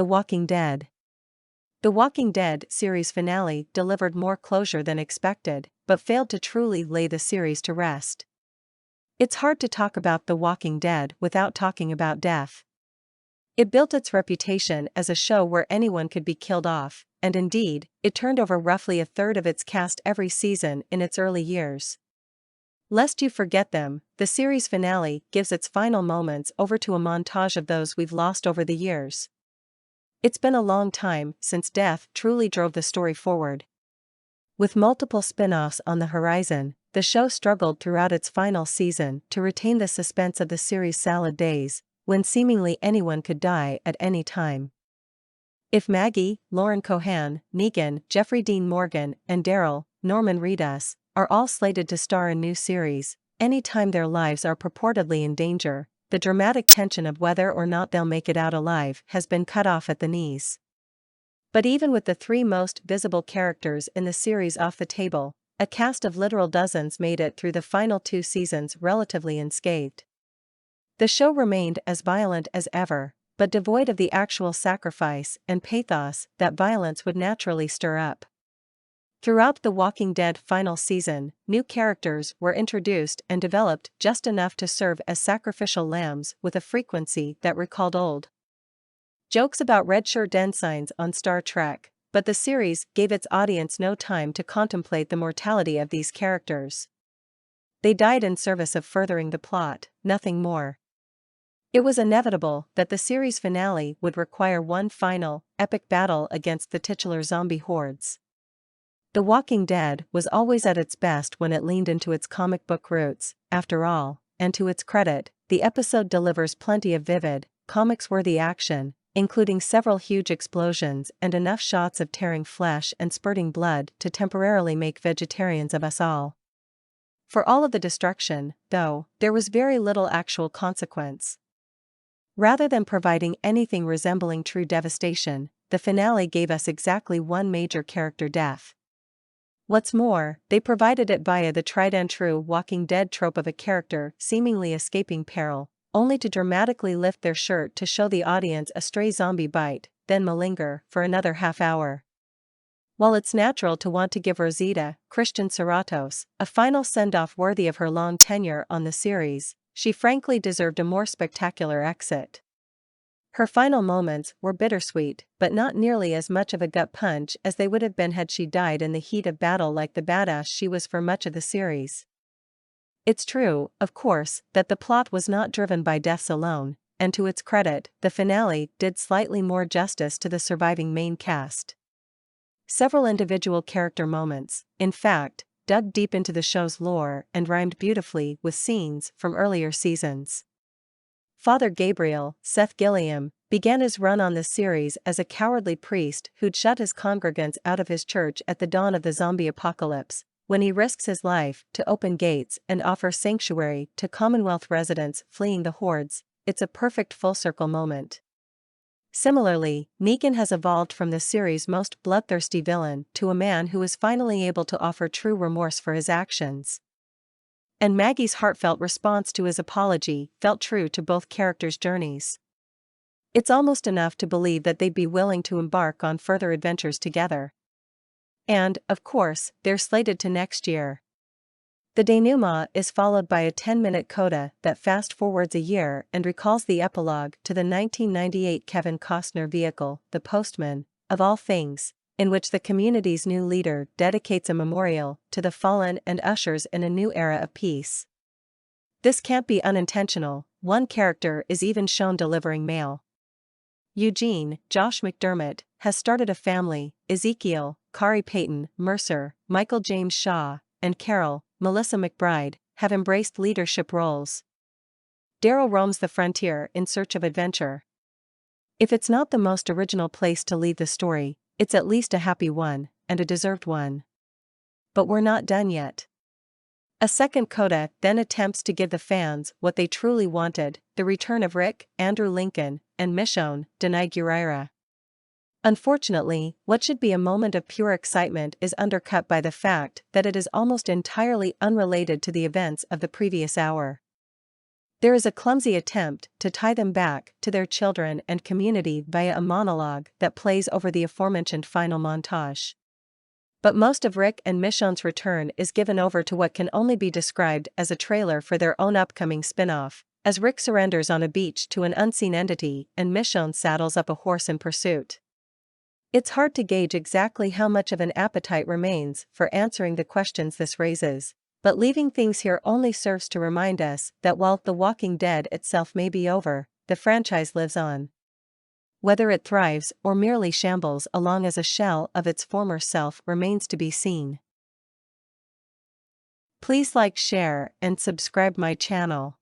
The Walking Dead. The Walking Dead series finale delivered more closure than expected, but failed to truly lay the series to rest. It's hard to talk about The Walking Dead without talking about death. It built its reputation as a show where anyone could be killed off, and indeed, it turned over roughly a third of its cast every season in its early years. Lest you forget them, the series finale gives its final moments over to a montage of those we've lost over the years. It's been a long time since death truly drove the story forward. With multiple spin-offs on the horizon, the show struggled throughout its final season to retain the suspense of the series' salad days, when seemingly anyone could die at any time. If Maggie, Lauren Cohan, Negan, Jeffrey Dean Morgan, and Daryl, Norman Reedus, are all slated to star in new series, any time their lives are purportedly in danger, the dramatic tension of whether or not they'll make it out alive has been cut off at the knees. But even with the three most visible characters in the series off the table, a cast of literal dozens made it through the final 2 seasons relatively unscathed. The show remained as violent as ever, but devoid of the actual sacrifice and pathos that violence would naturally stir up. Throughout The Walking Dead final season, new characters were introduced and developed just enough to serve as sacrificial lambs with a frequency that recalled old jokes about red shirt ensigns on Star Trek, but the series gave its audience no time to contemplate the mortality of these characters. They died in service of furthering the plot, nothing more. It was inevitable that the series finale would require one final, epic battle against the titular zombie hordes. The Walking Dead was always at its best when it leaned into its comic book roots, after all, and to its credit, the episode delivers plenty of vivid, comics-worthy action, including several huge explosions and enough shots of tearing flesh and spurting blood to temporarily make vegetarians of us all. For all of the destruction, though, there was very little actual consequence. Rather than providing anything resembling true devastation, the finale gave us exactly one major character death. What's more, they provided it via the tried-and-true Walking Dead trope of a character seemingly escaping peril, only to dramatically lift their shirt to show the audience a stray zombie bite, then malinger for another half hour. While it's natural to want to give Rosita, Christian Serratos, a final send-off worthy of her long tenure on the series, she frankly deserved a more spectacular exit. Her final moments were bittersweet, but not nearly as much of a gut punch as they would have been had she died in the heat of battle like the badass she was for much of the series. It's true, of course, that the plot was not driven by deaths alone, and to its credit, the finale did slightly more justice to the surviving main cast. Several individual character moments, in fact, dug deep into the show's lore and rhymed beautifully with scenes from earlier seasons. Father Gabriel, Seth Gilliam, began his run on the series as a cowardly priest who'd shut his congregants out of his church at the dawn of the zombie apocalypse, when he risks his life to open gates and offer sanctuary to Commonwealth residents fleeing the hordes. It's a perfect full-circle moment. Similarly, Negan has evolved from the series' most bloodthirsty villain to a man who is finally able to offer true remorse for his actions. And Maggie's heartfelt response to his apology felt true to both characters' journeys. It's almost enough to believe that they'd be willing to embark on further adventures together. And, of course, they're slated to next year. The denouement is followed by a 10-minute coda that fast-forwards a year and recalls the epilogue to the 1998 Kevin Costner vehicle, The Postman, of all things, in which the community's new leader dedicates a memorial to the fallen and ushers in a new era of peace. This can't be unintentional. One character is even shown delivering mail. Eugene, Josh McDermott, has started a family. Ezekiel, Kari Payton, Mercer, Michael James Shaw, and Carol, Melissa McBride, have embraced leadership roles. Daryl roams the frontier in search of adventure. If it's not the most original place to leave the story, it's at least a happy one, and a deserved one. But we're not done yet. A second coda then attempts to give the fans what they truly wanted, the return of Rick, Andrew Lincoln, and Michonne, Denai Gurira. Unfortunately, what should be a moment of pure excitement is undercut by the fact that it is almost entirely unrelated to the events of the previous hour. There is a clumsy attempt to tie them back to their children and community via a monologue that plays over the aforementioned final montage. But most of Rick and Michonne's return is given over to what can only be described as a trailer for their own upcoming spin-off, as Rick surrenders on a beach to an unseen entity and Michonne saddles up a horse in pursuit. It's hard to gauge exactly how much of an appetite remains for answering the questions this raises, but leaving things here only serves to remind us that while The Walking Dead itself may be over, the franchise lives on. Whether it thrives or merely shambles along as a shell of its former self remains to be seen. Please like, share, and subscribe my channel.